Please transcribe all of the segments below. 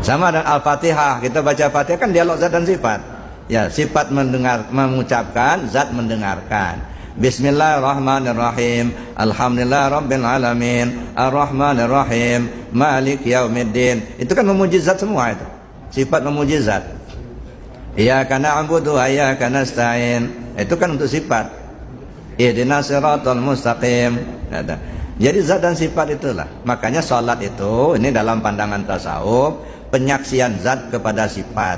Sama dengan Al-Fatihah, kita baca Fatihah kan dialog zat dan sifat. Ya, sifat mendengar, mengucapkan, zat mendengarkan. Bismillahirrahmanirrahim. Alhamdulillah rabbil alamin. Ar-Rahmanirrahim. Malik yaumiddin. Itu kan memuji zat semua itu. Sifat memuji zat. Iyyaka na'budu wa iyyaka nasta'in. Itu kan untuk sifat. Ihdinas siratal mustaqim. Jadi zat dan sifat itulah. Makanya salat itu ini dalam pandangan tasawuf penyaksian zat kepada sifat.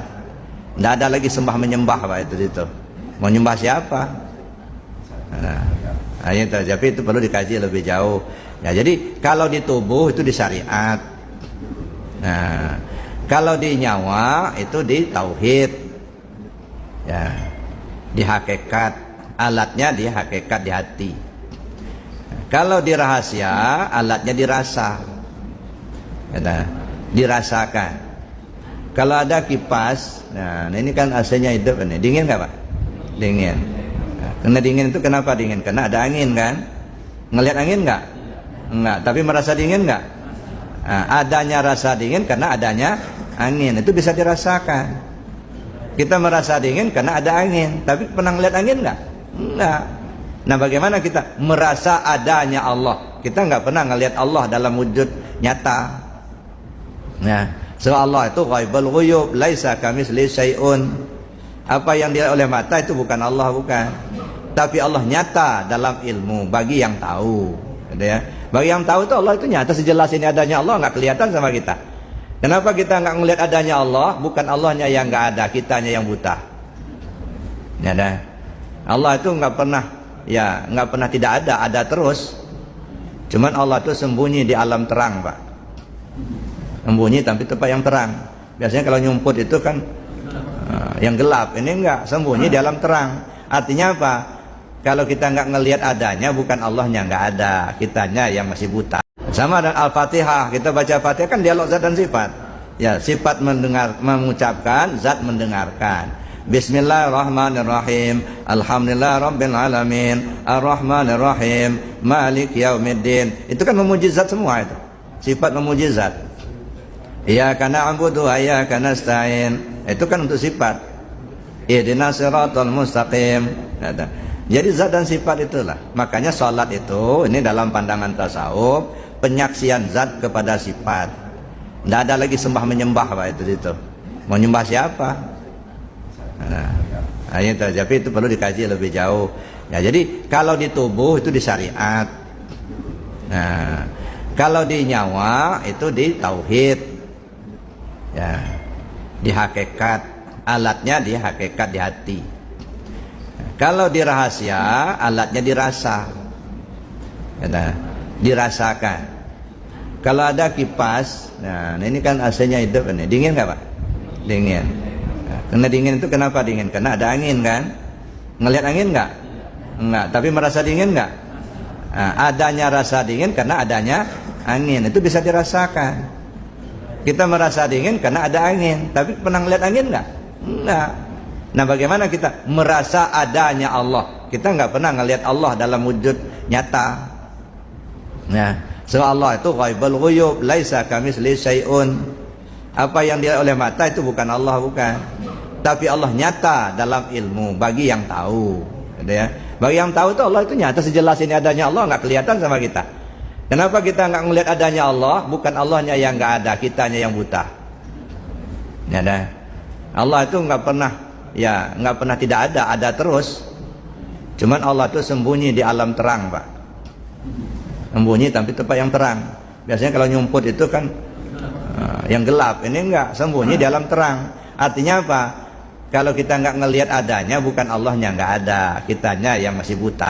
Tidak ada lagi sembah menyembah Pak itu. Mau nyembah siapa? Nah, itu. Tapi itu perlu dikaji lebih jauh. Ya, jadi kalau di tubuh itu di syariat. Nah, kalau di nyawa itu di tauhid. Ya, di hakikat. Alatnya di hakikat di hati. Kalau di rahasia, alatnya dirasa. Ya, dirasakan. Kalau ada kipas, nah ini kan AC-nya hidup ini. Dingin nggak Pak? Dingin. Nah, karena dingin itu kenapa dingin? Karena ada angin kan? Ngelihat angin nggak? Enggak. Tapi merasa dingin nggak? Nah, adanya rasa dingin karena adanya angin. Itu bisa dirasakan. Kita merasa dingin karena ada angin. Tapi pernah ngelihat angin nggak? Enggak. Nah, bagaimana kita merasa adanya Allah? Kita nggak pernah ngelihat Allah dalam wujud nyata. Nah, so Allah itu ghaibul ghuyub, laisa kamitslihi syai'un. Apa yang dilihat oleh mata itu bukan Allah, bukan. Tapi Allah nyata dalam ilmu bagi yang tahu. Gitu ya. Bagi yang tahu itu Allah itu nyata, sejelas ini adanya Allah nggak kelihatan sama kita. Kenapa kita nggak melihat adanya Allah? Bukan Allahnya yang nggak ada, kitanya yang buta. Ya, dah. Allah itu nggak pernah tidak ada terus. Cuman Allah itu sembunyi di alam terang, Pak. Sembunyi tapi tempat yang terang. Biasanya kalau nyumput itu kan yang gelap. Ini enggak, sembunyi di alam terang. Artinya apa? Kalau kita enggak ngelihat adanya, bukan Allahnya enggak ada, kitanya yang masih buta. Sama dengan Al-Fatihah, kita baca Fatihah kan dialog zat dan sifat. Ya, sifat mendengar, mengucapkan, zat mendengarkan. Bismillahirrahmanirrahim. Alhamdulillah rabbil alamin. Ar-Rahmanirrahim. Malik yaumiddin. Itu kan memuji zat semua itu. Sifat memuji zat. Iyyaka na'budu wa iyyaka nasta'in. Itu kan untuk sifat. Ihdinas siratal mustaqim. Jadi zat dan sifat itulah. Makanya salat itu ini dalam pandangan tasawuf penyaksian zat kepada sifat. Tidak ada lagi sembah menyembah Pak itu. Mau nyembah siapa? Nah, itu. Tapi itu perlu dikaji lebih jauh. Ya, jadi kalau di tubuh itu di syariat. Nah, kalau di nyawa itu di tauhid. Ya, di hakikat, alatnya di hakikat di hati. Kalau di rahasia, alatnya dirasa. Ya, dirasakan. Kalau ada kipas, nah ini kan AC-nya hidup ini. Dingin nggak Pak? Dingin. Nah, karena dingin itu kenapa dingin? Karena ada angin kan? Ngelihat angin nggak? Enggak. Tapi merasa dingin nggak? Nah, adanya rasa dingin karena adanya angin. Itu bisa dirasakan. Kita merasa dingin karena ada angin. Tapi pernah ngeliat angin nggak? Enggak. Nah, bagaimana kita merasa adanya Allah? Kita nggak pernah ngelihat Allah dalam wujud nyata. Nah, so Allah itu ghaibul ghuyub, laisa kamitslihi syai'un. Apa yang dilihat oleh mata itu bukan Allah, bukan. Tapi Allah nyata dalam ilmu bagi yang tahu. Gitu ya. Bagi yang tahu itu Allah itu nyata, sejelas ini adanya Allah nggak kelihatan sama kita. Kenapa kita nggak melihat adanya Allah? Bukan Allahnya yang nggak ada, kitanya yang buta. Ya, dah. Allah itu nggak pernah tidak ada terus. Cuman Allah itu sembunyi di alam terang, Pak. Sembunyi tapi tempat yang terang. Biasanya kalau nyumput itu kan yang gelap. Ini enggak, sembunyi di alam terang. Artinya apa? Kalau kita nggak ngelihat adanya, bukan Allahnya nggak ada, kitanya yang masih buta.